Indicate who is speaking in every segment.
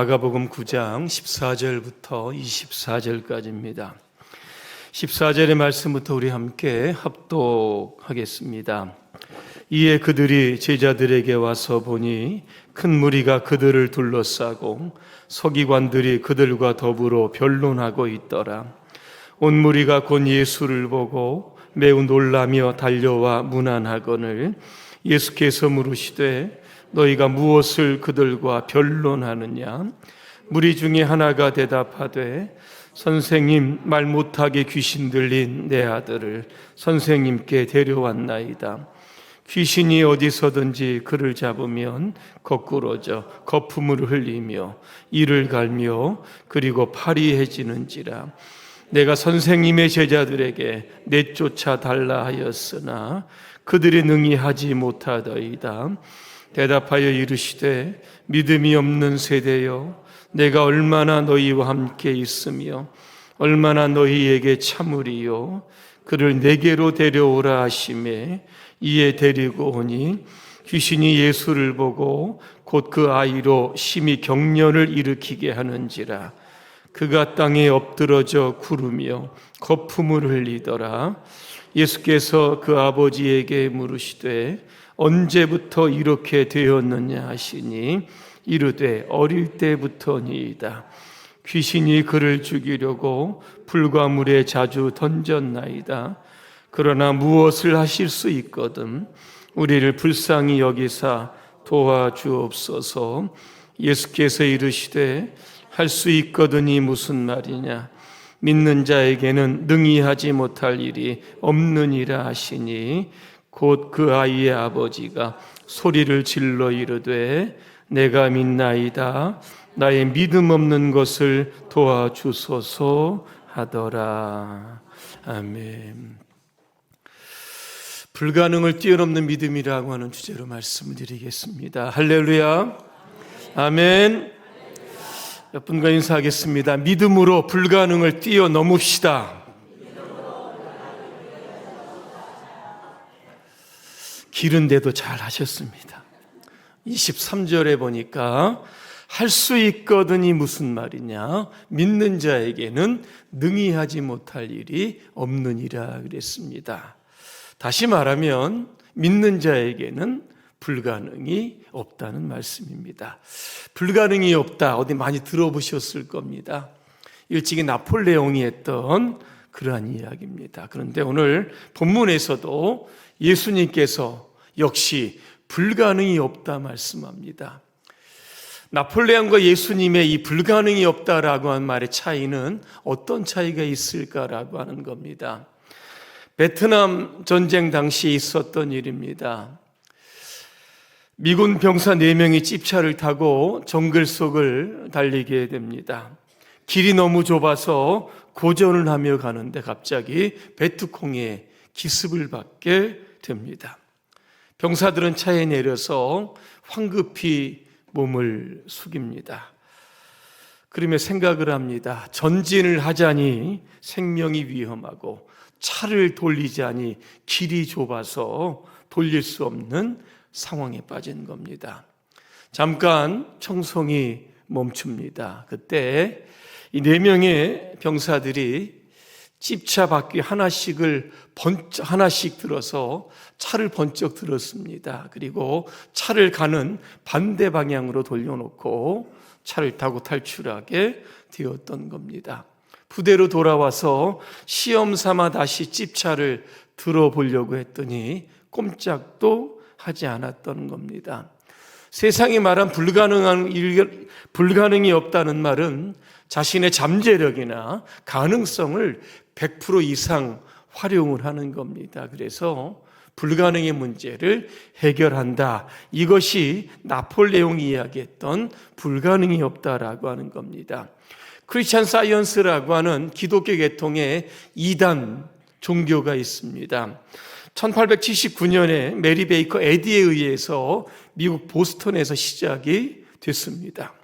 Speaker 1: 마가복음 9장 14절부터 24절까지입니다. 14절의 말씀부터 우리 함께 합독하겠습니다. 이에 그들이 제자들에게 와서 보니 큰 무리가 그들을 둘러싸고 서기관들이 그들과 더불어 변론하고 있더라. 온 무리가 곧 예수를 보고 매우 놀라며 달려와 문안하거늘 예수께서 물으시되 너희가 무엇을 그들과 변론하느냐? 무리 중에 하나가 대답하되 선생님, 말 못하게 귀신 들린 내 아들을 선생님께 데려왔나이다. 귀신이 어디서든지 그를 잡으면 거꾸러져 거품을 흘리며 이를 갈며 그리고 파리해지는지라. 내가 선생님의 제자들에게 내쫓아 달라 하였으나 그들이 능히 하지 못하더이다. 대답하여 이르시되 믿음이 없는 세대여, 내가 얼마나 너희와 함께 있으며 얼마나 너희에게 참으리요. 그를 내게로 데려오라 하시매 이에 데리고 오니 귀신이 예수를 보고 곧 그 아이로 심히 경련을 일으키게 하는지라. 그가 땅에 엎드러져 구르며 거품을 흘리더라. 예수께서 그 아버지에게 물으시되 언제부터 이렇게 되었느냐 하시니 이르되 어릴 때부터니이다. 귀신이 그를 죽이려고 불과 물에 자주 던졌나이다. 그러나 무엇을 하실 수 있거든 우리를 불쌍히 여기사 도와주옵소서. 예수께서 이르시되 할 수 있거든이 무슨 말이냐? 믿는 자에게는 능히 하지 못할 일이 없느니라 하시니 곧 그 아이의 아버지가 소리를 질러 이르되 내가 믿나이다. 나의 믿음 없는 것을 도와주소서 하더라. 아멘. 불가능을 뛰어넘는 믿음이라고 하는 주제로 말씀을 드리겠습니다. 할렐루야. 아멘. 몇 분과 인사하겠습니다. 믿음으로 불가능을 뛰어넘읍시다. 길은데도 잘 하셨습니다. 23절에 보니까 할 수 있거든이 무슨 말이냐? 믿는 자에게는 능히 하지 못할 일이 없느니라 그랬습니다. 다시 말하면 믿는 자에게는 불가능이 없다는 말씀입니다. 불가능이 없다, 어디 많이 들어보셨을 겁니다. 일찍이 나폴레옹이 했던 그러한 이야기입니다. 그런데 오늘 본문에서도 예수님께서 역시 불가능이 없다 말씀합니다. 나폴레옹과 예수님의 이 불가능이 없다라고 한 말의 차이는 어떤 차이가 있을까라고 하는 겁니다. 베트남 전쟁 당시에 있었던 일입니다. 미군 병사 4명이 찝차를 타고 정글 속을 달리게 됩니다. 길이 너무 좁아서 고전을 하며 가는데 갑자기 배트콩에 기습을 받게 됩니다. 병사들은 차에 내려서 황급히 몸을 숙입니다. 그러며 생각을 합니다. 전진을 하자니 생명이 위험하고 차를 돌리자니 길이 좁아서 돌릴 수 없는 상황에 빠진 겁니다. 잠깐 청송이 멈춥니다. 그때 이 4명의 병사들이 찝차 바퀴 하나씩 들어서 차를 번쩍 들었습니다. 그리고 차를 가는 반대 방향으로 돌려놓고 차를 타고 탈출하게 되었던 겁니다. 부대로 돌아와서 시험 삼아 다시 찝차를 들어보려고 했더니 꼼짝도 하지 않았던 겁니다. 세상이 말한 불가능이 없다는 말은 자신의 잠재력이나 가능성을 100% 이상 활용을 하는 겁니다. 그래서 불가능의 문제를 해결한다. 이것이 나폴레옹이 이야기했던 불가능이 없다라고 하는 겁니다. 크리스찬 사이언스라고 하는 기독교 계통의 2단 종교가 있습니다. 1879년에 메리 베이커 에디에 의해서 미국 보스턴에서 시작이 됐습니다.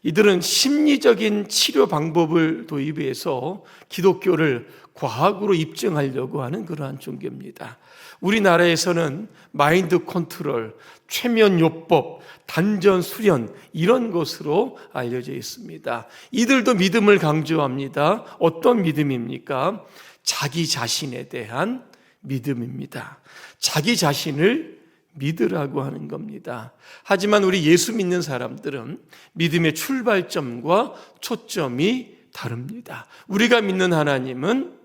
Speaker 1: 이들은 심리적인 치료 방법을 도입해서 기독교를 과학으로 입증하려고 하는 그러한 종교입니다. 우리나라에서는 마인드 컨트롤, 최면 요법, 단전 수련 이런 것으로 알려져 있습니다. 이들도 믿음을 강조합니다. 어떤 믿음입니까? 자기 자신에 대한 믿음입니다. 자기 자신을 믿으라고 하는 겁니다. 하지만 우리 예수 믿는 사람들은 믿음의 출발점과 초점이 다릅니다. 우리가 믿는 하나님은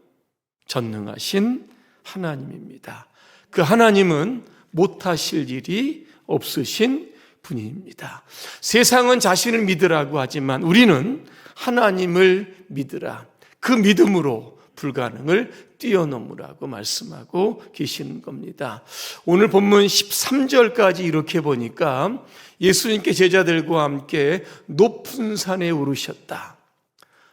Speaker 1: 전능하신 하나님입니다. 그 하나님은 못하실 일이 없으신 분입니다. 세상은 자신을 믿으라고 하지만 우리는 하나님을 믿으라. 그 믿음으로 불가능을 뛰어넘으라고 말씀하고 계시는 겁니다. 오늘 본문 13절까지 이렇게 보니까 예수님께 제자들과 함께 높은 산에 오르셨다.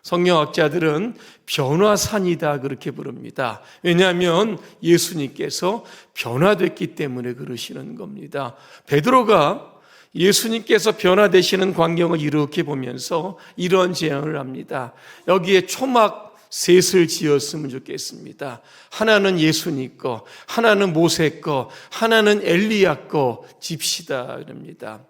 Speaker 1: 성경학자들은 변화산이다 그렇게 부릅니다. 왜냐하면 예수님께서 변화됐기 때문에 그러시는 겁니다. 베드로가 예수님께서 변화되시는 광경을 이렇게 보면서 이런 제안을 합니다. 여기에 초막 셋을 지었으면 좋겠습니다. 하나는 예수님 거, 하나는 모세 거, 하나는 엘리야 거 집시다 그럽니다.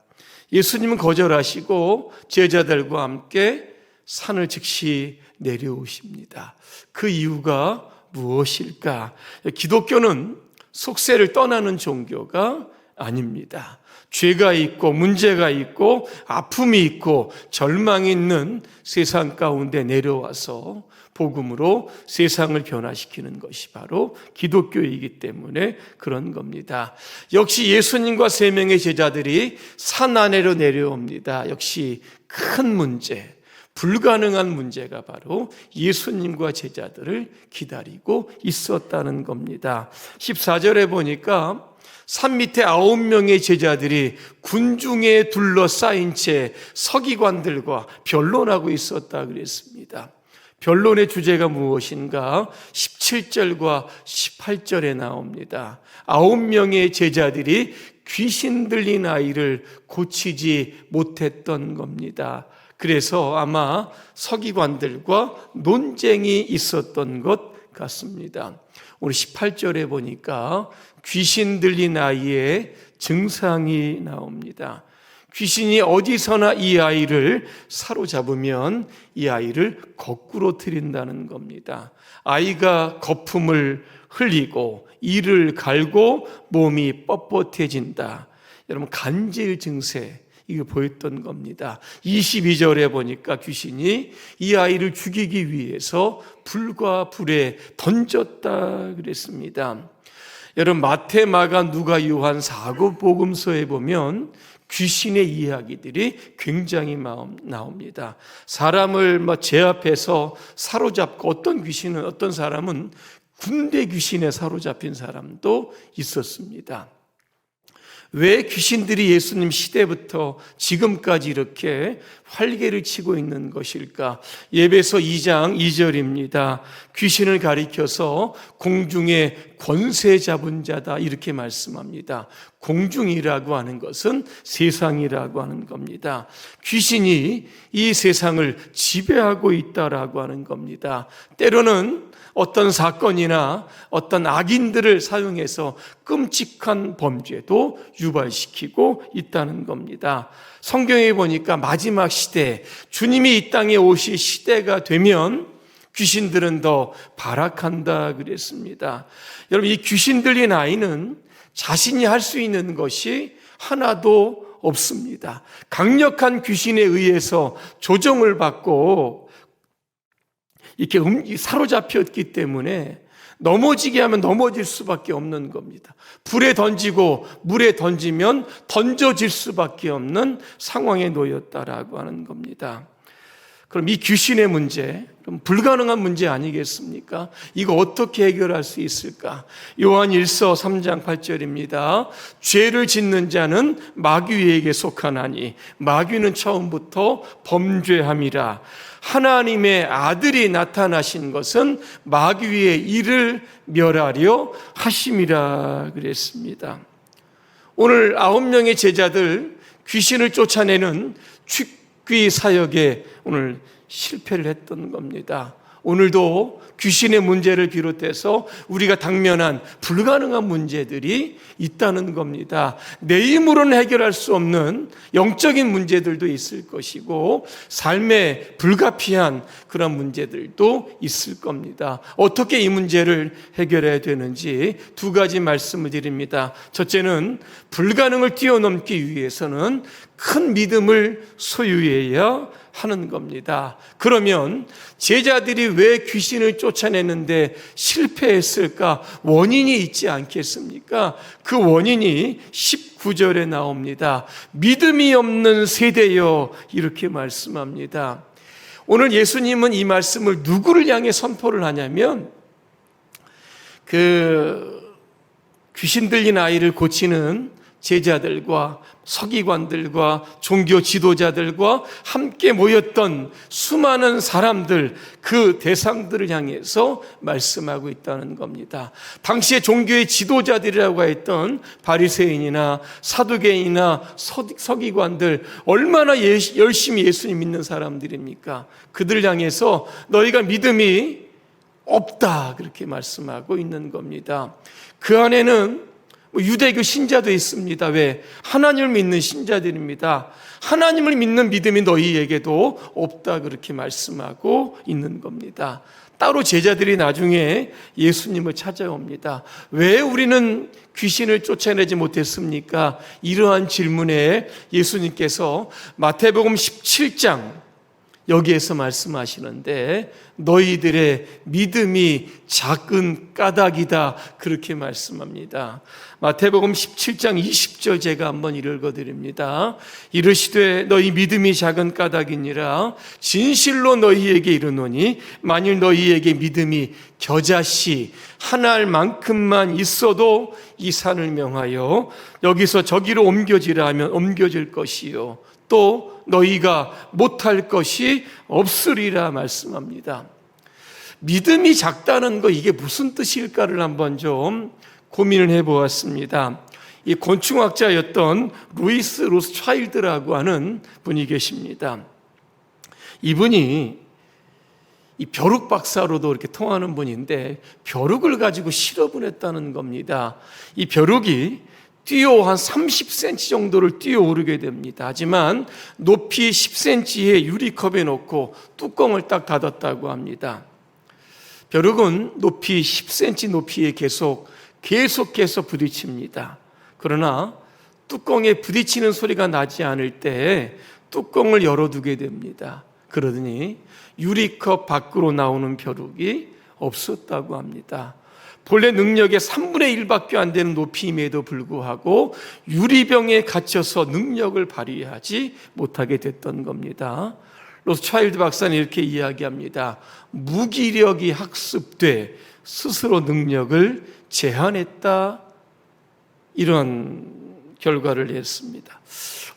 Speaker 1: 예수님은 거절하시고 제자들과 함께 산을 즉시 내려오십니다. 그 이유가 무엇일까? 기독교는 속세를 떠나는 종교가 아닙니다. 죄가 있고 문제가 있고 아픔이 있고 절망이 있는 세상 가운데 내려와서 복음으로 세상을 변화시키는 것이 바로 기독교이기 때문에 그런 겁니다. 역시 예수님과 세 명의 제자들이 산 아래로 내려옵니다. 역시 큰 문제, 불가능한 문제가 바로 예수님과 제자들을 기다리고 있었다는 겁니다. 14절에 보니까 산 밑에 9명의 제자들이 군중에 둘러싸인 채 서기관들과 변론하고 있었다 그랬습니다. 변론의 주제가 무엇인가? 17절과 18절에 나옵니다. 9명의 제자들이 귀신 들린 아이를 고치지 못했던 겁니다. 그래서 아마 서기관들과 논쟁이 있었던 것 같습니다. 오늘 18절에 보니까 귀신 들린 아이의 증상이 나옵니다. 귀신이 어디서나 이 아이를 사로잡으면 이 아이를 거꾸로 들인다는 겁니다. 아이가 거품을 흘리고 이를 갈고 몸이 뻣뻣해진다. 여러분 간질 증세 이거 보였던 겁니다. 22절에 보니까 귀신이 이 아이를 죽이기 위해서 불과 불에 던졌다 그랬습니다. 여러분 마태, 마가, 누가, 요한 4복음서에 보면 귀신의 이야기들이 굉장히 나옵니다. 사람을 제압해서 사로잡고 어떤 사람은 군대 귀신에 사로잡힌 사람도 있었습니다. 왜 귀신들이 예수님 시대부터 지금까지 이렇게 활개를 치고 있는 것일까? 에베소 2장 2절입니다. 귀신을 가리켜서 공중의 권세 잡은 자다 이렇게 말씀합니다. 공중이라고 하는 것은 세상이라고 하는 겁니다. 귀신이 이 세상을 지배하고 있다라고 하는 겁니다. 때로는 어떤 사건이나 어떤 악인들을 사용해서 끔찍한 범죄도 유발시키고 있다는 겁니다. 성경에 보니까 마지막 시대, 주님이 이 땅에 오실 시대가 되면 귀신들은 더 발악한다 그랬습니다. 여러분, 이 귀신 들린 아이는 자신이 할 수 있는 것이 하나도 없습니다. 강력한 귀신에 의해서 조정을 받고 이렇게 사로잡혔기 때문에 넘어지게 하면 넘어질 수밖에 없는 겁니다. 불에 던지고 물에 던지면 던져질 수밖에 없는 상황에 놓였다라고 하는 겁니다. 그럼 이 귀신의 문제, 그럼 불가능한 문제 아니겠습니까? 이거 어떻게 해결할 수 있을까? 요한 1서 3장 8절입니다. 죄를 짓는 자는 마귀에게 속하나니 마귀는 처음부터 범죄함이라. 하나님의 아들이 나타나신 것은 마귀의 일을 멸하려 하심이라 그랬습니다. 오늘 9명의 제자들 귀신을 쫓아내는 꾀 사역에 오늘 실패를 했던 겁니다. 오늘도 귀신의 문제를 비롯해서 우리가 당면한 불가능한 문제들이 있다는 겁니다. 내 힘으로는 해결할 수 없는 영적인 문제들도 있을 것이고 삶에 불가피한 그런 문제들도 있을 겁니다. 어떻게 이 문제를 해결해야 되는지 두 가지 말씀을 드립니다. 첫째는 불가능을 뛰어넘기 위해서는 큰 믿음을 소유해야 하는 겁니다. 그러면 제자들이 왜 귀신을 쫓아내는데 실패했을까? 원인이 있지 않겠습니까? 그 원인이 19절에 나옵니다. 믿음이 없는 세대여, 이렇게 말씀합니다. 오늘 예수님은 이 말씀을 누구를 향해 선포를 하냐면 귀신 들린 아이를 고치는 제자들과 서기관들과 종교 지도자들과 함께 모였던 수많은 사람들, 그 대상들을 향해서 말씀하고 있다는 겁니다. 당시에 종교의 지도자들이라고 했던 바리새인이나 사두개인이나 서기관들, 얼마나 열심히 예수님 믿는 사람들입니까? 그들을 향해서 너희가 믿음이 없다, 그렇게 말씀하고 있는 겁니다. 그 안에는 유대교 신자도 있습니다. 왜? 하나님을 믿는 신자들입니다. 하나님을 믿는 믿음이 너희에게도 없다, 그렇게 말씀하고 있는 겁니다. 따로 제자들이 나중에 예수님을 찾아옵니다. 왜 우리는 귀신을 쫓아내지 못했습니까? 이러한 질문에 예수님께서 마태복음 17장 여기에서 말씀하시는데 너희들의 믿음이 작은 까닭이다, 그렇게 말씀합니다. 마태복음 17장 20절 제가 한번 읽어드립니다. 이르시되 너희 믿음이 작은 까닭이니라 진실로 너희에게 이르노니 만일 너희에게 믿음이 겨자씨 한 알만큼만 있어도 이 산을 명하여 여기서 저기로 옮겨지라 하면 옮겨질 것이요 또 너희가 못할 것이 없으리라 말씀합니다. 믿음이 작다는 거, 이게 무슨 뜻일까를 한번 좀 고민을 해보았습니다. 이 곤충학자였던 루이스 로스차일드라고 하는 분이 계십니다. 이분이 이 벼룩 박사로도 이렇게 통하는 분인데 벼룩을 가지고 실험을 했다는 겁니다. 이 벼룩이 뛰어 한 30cm 정도를 뛰어오르게 됩니다. 하지만 높이 10cm의 유리컵에 넣고 뚜껑을 딱 닫았다고 합니다. 벼룩은 높이 10cm 높이에 계속해서 부딪힙니다. 그러나 뚜껑에 부딪히는 소리가 나지 않을 때 뚜껑을 열어두게 됩니다. 그러더니 유리컵 밖으로 나오는 벼룩이 없었다고 합니다. 본래 능력의 3분의 1밖에 안 되는 높이임에도 불구하고 유리병에 갇혀서 능력을 발휘하지 못하게 됐던 겁니다. 로스차일드 박사는 이렇게 이야기합니다. 무기력이 학습돼 스스로 능력을 제한했다, 이런 결과를 냈습니다.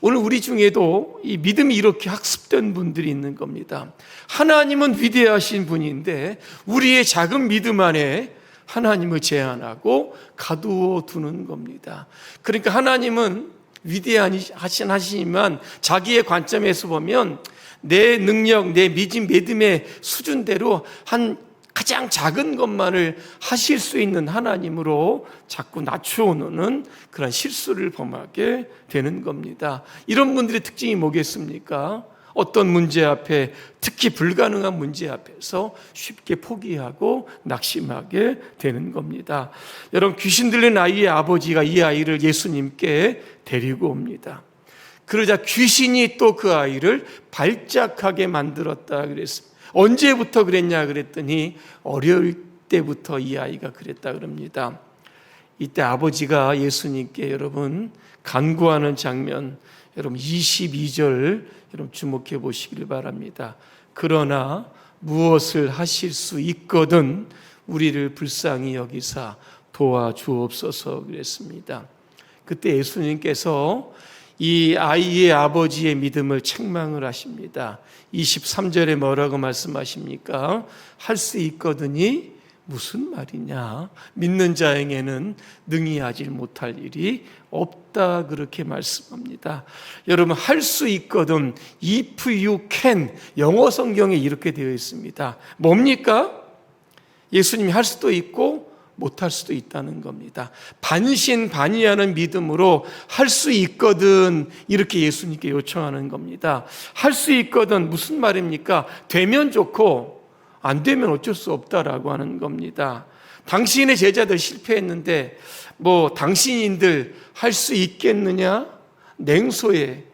Speaker 1: 오늘 우리 중에도 이 믿음이 이렇게 학습된 분들이 있는 겁니다. 하나님은 위대하신 분인데 우리의 작은 믿음 안에 하나님을 제한하고 가두어 두는 겁니다. 그러니까 하나님은 위대하시지만 자기의 관점에서 보면 내 능력, 내 믿음의 수준대로 한 가장 작은 것만을 하실 수 있는 하나님으로 자꾸 낮추어 놓는 그런 실수를 범하게 되는 겁니다. 이런 분들의 특징이 뭐겠습니까? 어떤 문제 앞에, 특히 불가능한 문제 앞에서 쉽게 포기하고 낙심하게 되는 겁니다. 여러분, 귀신 들린 아이의 아버지가 이 아이를 예수님께 데리고 옵니다. 그러자 귀신이 또 그 아이를 발작하게 만들었다 그랬습니다. 언제부터 그랬냐 그랬더니 어려울 때부터 이 아이가 그랬다 그럽니다. 이때 아버지가 예수님께 여러분 간구하는 장면, 여러분 22절 여러분 주목해 보시길 바랍니다. 그러나 무엇을 하실 수 있거든 우리를 불쌍히 여기사 도와주옵소서 그랬습니다. 그때 예수님께서 이 아이의 아버지의 믿음을 책망을 하십니다. 23절에 뭐라고 말씀하십니까? 할 수 있거든이 무슨 말이냐? 믿는 자에게는 능히 하지 못할 일이 없다, 그렇게 말씀합니다. 여러분, 할 수 있거든. If you can. 영어 성경에 이렇게 되어 있습니다. 뭡니까? 예수님이 할 수도 있고 못할 수도 있다는 겁니다. 반신반의하는 믿음으로 할 수 있거든, 이렇게 예수님께 요청하는 겁니다. 할 수 있거든, 무슨 말입니까? 되면 좋고 안 되면 어쩔 수 없다라고 하는 겁니다. 당신의 제자들 실패했는데 당신인들 할 수 있겠느냐? 냉소에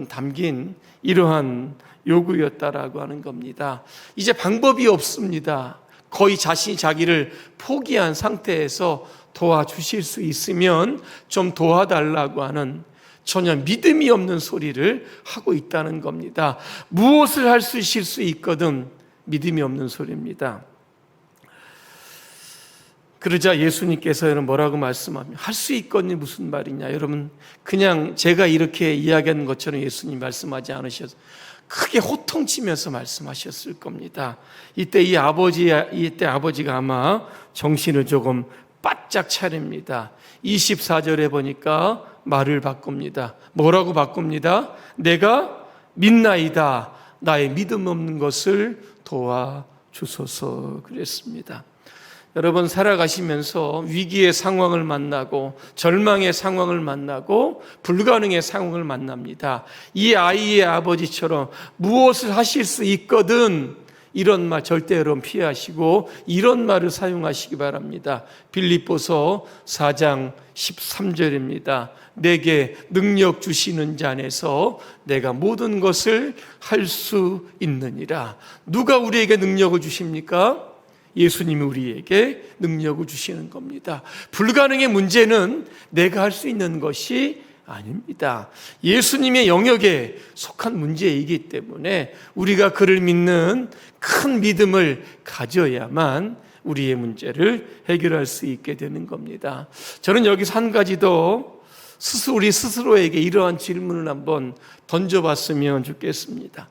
Speaker 1: 담긴 이러한 요구였다라고 하는 겁니다. 이제 방법이 없습니다. 거의 자신이 자기를 포기한 상태에서 도와주실 수 있으면 좀 도와달라고 하는 전혀 믿음이 없는 소리를 하고 있다는 겁니다. 무엇을 할 수 있을 수 있거든 믿음이 없는 소리입니다. 그러자 예수님께서는 뭐라고 말씀하면 할 수 있거든요, 무슨 말이냐? 여러분, 그냥 제가 이렇게 이야기하는 것처럼 예수님 말씀하지 않으셔서 크게 호통치면서 말씀하셨을 겁니다. 이때 아버지가 아마 정신을 조금 바짝 차립니다. 24절에 보니까 말을 바꿉니다. 뭐라고 바꿉니다? 내가 믿나이다. 나의 믿음 없는 것을 도와주소서, 그랬습니다. 여러분, 살아가시면서 위기의 상황을 만나고 절망의 상황을 만나고 불가능의 상황을 만납니다. 이 아이의 아버지처럼 무엇을 하실 수 있거든, 이런 말 절대 여러분 피하시고 이런 말을 사용하시기 바랍니다. 빌립보서 4장 13절입니다. 내게 능력 주시는 자 안에서 내가 모든 것을 할 수 있느니라. 누가 우리에게 능력을 주십니까? 예수님이 우리에게 능력을 주시는 겁니다. 불가능의 문제는 내가 할 수 있는 것이 아닙니다. 예수님의 영역에 속한 문제이기 때문에 우리가 그를 믿는 큰 믿음을 가져야만 우리의 문제를 해결할 수 있게 되는 겁니다. 저는 여기서 한 가지 더 우리 스스로에게 이러한 질문을 한번 던져봤으면 좋겠습니다.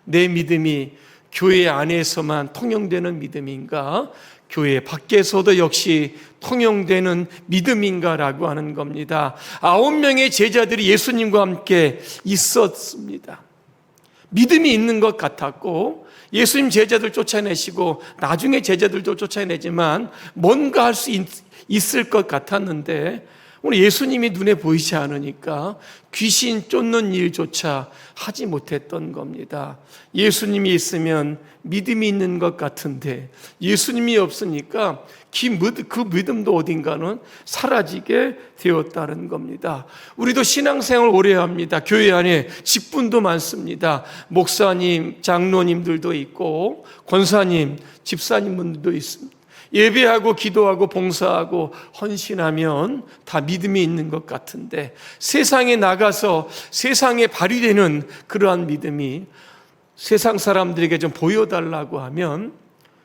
Speaker 1: 내 믿음이 교회 안에서만 통용되는 믿음인가? 교회 밖에서도 역시 통용되는 믿음인가라고 하는 겁니다. 9명의 제자들이 예수님과 함께 있었습니다. 믿음이 있는 것 같았고 예수님 제자들 쫓아내시고 나중에 제자들도 쫓아내지만 뭔가 할 수 있을 것 같았는데 오늘 예수님이 눈에 보이지 않으니까 귀신 쫓는 일조차 하지 못했던 겁니다. 예수님이 있으면 믿음이 있는 것 같은데 예수님이 없으니까 그 믿음도 어딘가는 사라지게 되었다는 겁니다. 우리도 신앙생활 오래 합니다. 교회 안에 직분도 많습니다. 목사님, 장로님들도 있고 권사님, 집사님분들도 있습니다. 예배하고 기도하고 봉사하고 헌신하면 다 믿음이 있는 것 같은데 세상에 나가서 세상에 발휘되는 그러한 믿음이 세상 사람들에게 좀 보여달라고 하면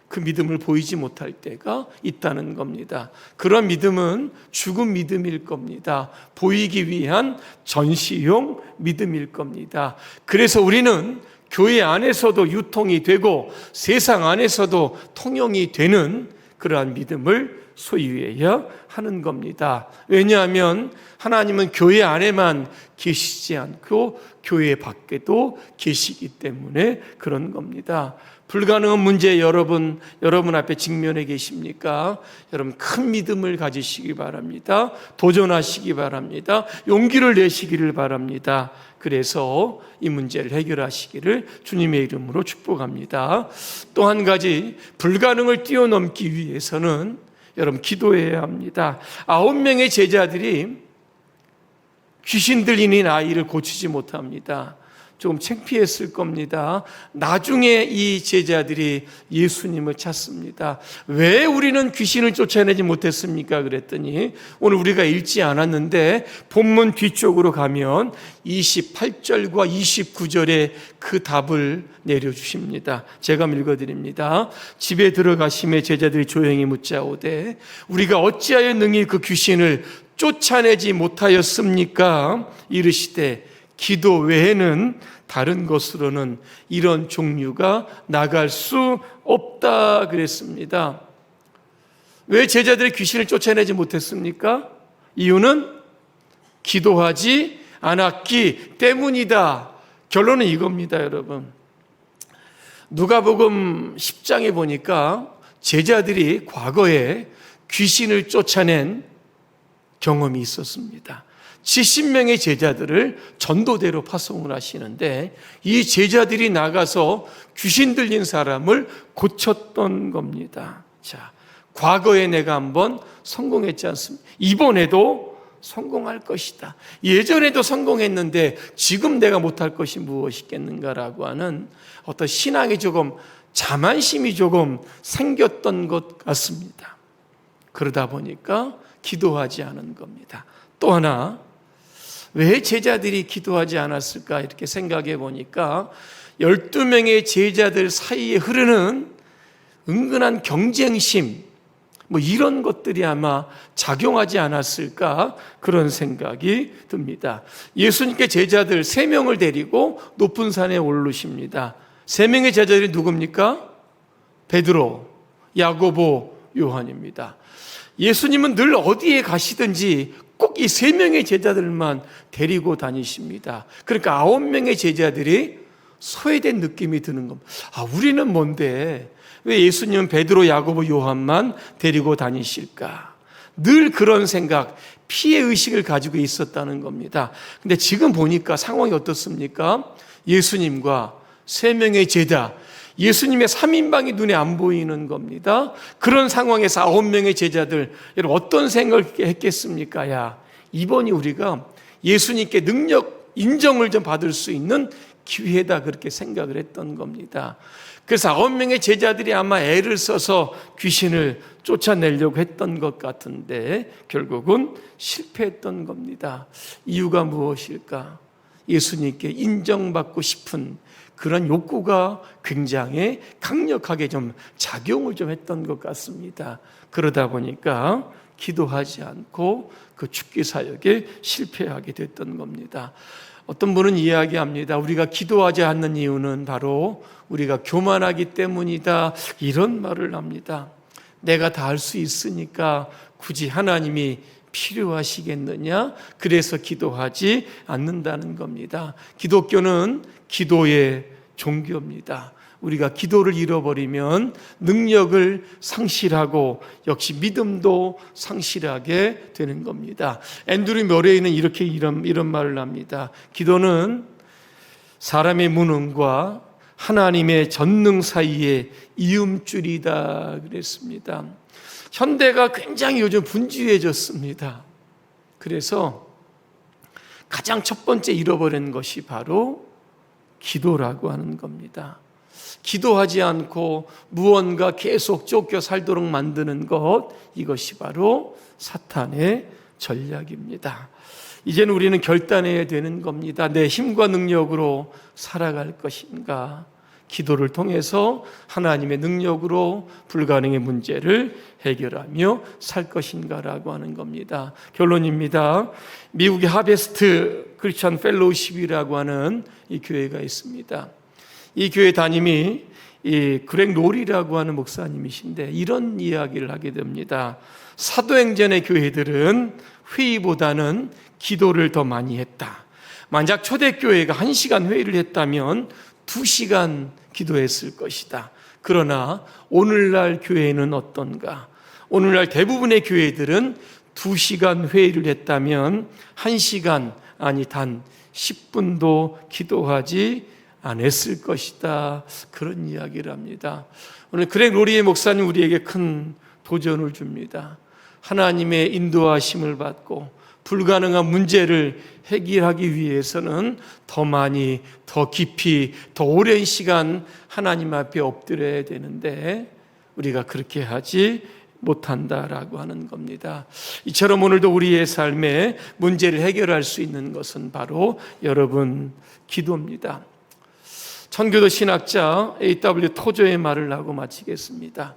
Speaker 1: 그 믿음을 보이지 못할 때가 있다는 겁니다. 그런 믿음은 죽은 믿음일 겁니다. 보이기 위한 전시용 믿음일 겁니다. 그래서 우리는 교회 안에서도 유통이 되고 세상 안에서도 통용이 되는 그러한 믿음을 소유해야 하는 겁니다. 왜냐하면 하나님은 교회 안에만 계시지 않고 교회 밖에도 계시기 때문에 그런 겁니다. 불가능한 문제 여러분 앞에 직면해 계십니까? 여러분 큰 믿음을 가지시기 바랍니다. 도전하시기 바랍니다. 용기를 내시기를 바랍니다. 그래서 이 문제를 해결하시기를 주님의 이름으로 축복합니다. 또 한 가지 불가능을 뛰어넘기 위해서는 여러분 기도해야 합니다. 9명의 제자들이 귀신 들리는 아이를 고치지 못합니다. 조금 창피했을 겁니다. 나중에 이 제자들이 예수님을 찾습니다. 왜 우리는 귀신을 쫓아내지 못했습니까? 그랬더니 오늘 우리가 읽지 않았는데 본문 뒤쪽으로 가면 28절과 29절에 그 답을 내려주십니다. 제가 읽어드립니다. 집에 들어가심에 제자들이 조용히 묻자오되 우리가 어찌하여 능히 그 귀신을 쫓아내지 못하였습니까? 이르시되 기도 외에는 다른 것으로는 이런 종류가 나갈 수 없다 그랬습니다. 왜 제자들이 귀신을 쫓아내지 못했습니까? 이유는 기도하지 않았기 때문이다. 결론은 이겁니다, 여러분. 누가복음 10장에 보니까 제자들이 과거에 귀신을 쫓아낸 경험이 있었습니다. 70명의 제자들을 전도대로 파송을 하시는데 이 제자들이 나가서 귀신 들린 사람을 고쳤던 겁니다. 자, 과거에 내가 한번 성공했지 않습니까? 이번에도 성공할 것이다. 예전에도 성공했는데 지금 내가 못할 것이 무엇이겠는가라고 하는 어떤 신앙이 조금 자만심이 조금 생겼던 것 같습니다. 그러다 보니까 기도하지 않은 겁니다. 또 하나, 왜 제자들이 기도하지 않았을까 이렇게 생각해 보니까 12명의 제자들 사이에 흐르는 은근한 경쟁심, 이런 것들이 아마 작용하지 않았을까 그런 생각이 듭니다. 예수님께 제자들 3명을 데리고 높은 산에 오르십니다. 3명의 제자들이 누굽니까? 베드로, 야고보, 요한입니다. 예수님은 늘 어디에 가시든지 꼭 이 3명의 제자들만 데리고 다니십니다. 그러니까 9명의 제자들이 소외된 느낌이 드는 겁니다. 우리는 뭔데 왜 예수님은 베드로, 야고보, 요한만 데리고 다니실까? 늘 그런 생각, 피해의식을 가지고 있었다는 겁니다. 근데 지금 보니까 상황이 어떻습니까? 예수님과 3명의 제자, 예수님의 3인방이 눈에 안 보이는 겁니다. 그런 상황에서 9명의 제자들, 여러분 어떤 생각을 했겠습니까? 야, 이번이 우리가 예수님께 능력 인정을 좀 받을 수 있는 기회다, 그렇게 생각을 했던 겁니다. 그래서 9명의 제자들이 아마 애를 써서 귀신을 쫓아내려고 했던 것 같은데 결국은 실패했던 겁니다. 이유가 무엇일까? 예수님께 인정받고 싶은 그런 욕구가 굉장히 강력하게 좀 작용을 좀 했던 것 같습니다. 그러다 보니까 기도하지 않고 그 죽기 사역에 실패하게 됐던 겁니다. 어떤 분은 이야기합니다. 우리가 기도하지 않는 이유는 바로 우리가 교만하기 때문이다, 이런 말을 합니다. 내가 다 할 수 있으니까 굳이 하나님이 필요하시겠느냐? 그래서 기도하지 않는다는 겁니다. 기독교는 기도의 종교입니다. 우리가 기도를 잃어버리면 능력을 상실하고 역시 믿음도 상실하게 되는 겁니다. 앤드류 머레이는 이런 말을 합니다. 기도는 사람의 무능과 하나님의 전능 사이의 이음줄이다 그랬습니다. 현대가 굉장히 요즘 분주해졌습니다. 그래서 가장 첫 번째 잃어버린 것이 바로 기도라고 하는 겁니다. 기도하지 않고 무언가 계속 쫓겨 살도록 만드는 것, 이것이 바로 사탄의 전략입니다. 이제는 우리는 결단해야 되는 겁니다. 내 힘과 능력으로 살아갈 것인가? 기도를 통해서 하나님의 능력으로 불가능의 문제를 해결하며 살 것인가라고 하는 겁니다. 결론입니다. 미국의 하베스트 크리스천 펠로우십이라고 하는 이 교회가 있습니다. 이 교회 담임이 그렉 롤이라고 하는 목사님이신데 이런 이야기를 하게 됩니다. 사도행전의 교회들은 회의보다는 기도를 더 많이 했다. 만약 초대교회가 1시간 회의를 했다면 2시간 기도했을 것이다. 그러나 오늘날 교회는 어떤가? 오늘날 대부분의 교회들은 2시간 회의를 했다면 1시간, 아니 단 10분도 기도하지 않았을 것이다. 그런 이야기를 합니다. 오늘 그렉 로리의 목사님 우리에게 큰 도전을 줍니다. 하나님의 인도하심을 받고 불가능한 문제를 해결하기 위해서는 더 많이, 더 깊이, 더 오랜 시간 하나님 앞에 엎드려야 되는데 우리가 그렇게 하지 못한다라고 하는 겁니다. 이처럼 오늘도 우리의 삶에 문제를 해결할 수 있는 것은 바로 여러분 기도입니다. 천교도 신학자 A.W. 토저의 말을 하고 마치겠습니다.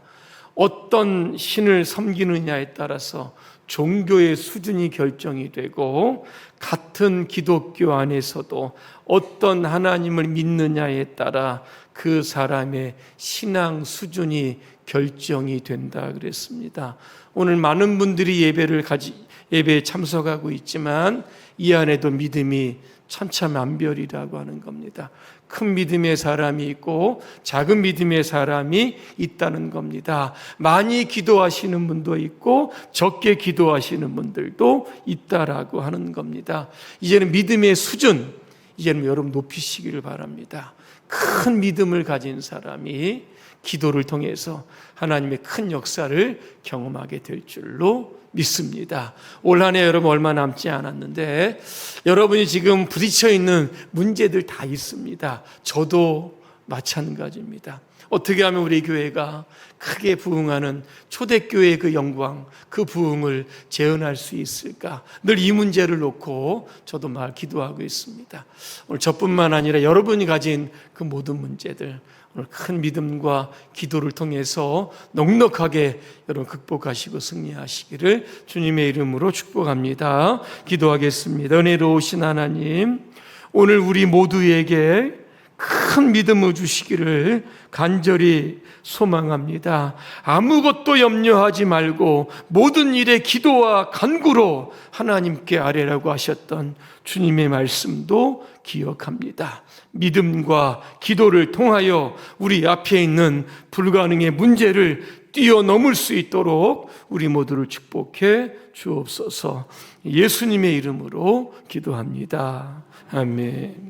Speaker 1: 어떤 신을 섬기느냐에 따라서 종교의 수준이 결정이 되고 같은 기독교 안에서도 어떤 하나님을 믿느냐에 따라 그 사람의 신앙 수준이 결정이 된다 그랬습니다. 오늘 많은 분들이 예배에 참석하고 있지만 이 안에도 믿음이 천차만별이라고 하는 겁니다. 큰 믿음의 사람이 있고 작은 믿음의 사람이 있다는 겁니다. 많이 기도하시는 분도 있고 적게 기도하시는 분들도 있다라고 하는 겁니다. 이제는 믿음의 수준, 이제는 여러분 높이시기를 바랍니다. 큰 믿음을 가진 사람이 기도를 통해서 하나님의 큰 역사를 경험하게 될 줄로 믿습니다. 올 한 해 여러분 얼마 남지 않았는데 여러분이 지금 부딪혀 있는 문제들 다 있습니다. 저도 마찬가지입니다. 어떻게 하면 우리 교회가 크게 부흥하는 초대교회의 그 영광, 그 부흥을 재현할 수 있을까? 늘 이 문제를 놓고 저도 기도하고 있습니다. 오늘 저뿐만 아니라 여러분이 가진 그 모든 문제들, 오늘 큰 믿음과 기도를 통해서 넉넉하게 여러분 극복하시고 승리하시기를 주님의 이름으로 축복합니다. 기도하겠습니다. 은혜로우신 하나님, 오늘 우리 모두에게 큰 믿음을 주시기를 간절히 소망합니다. 아무것도 염려하지 말고 모든 일에 기도와 간구로 하나님께 아뢰라고 하셨던 주님의 말씀도 기억합니다. 믿음과 기도를 통하여 우리 앞에 있는 불가능의 문제를 뛰어넘을 수 있도록 우리 모두를 축복해 주옵소서. 예수님의 이름으로 기도합니다. 아멘.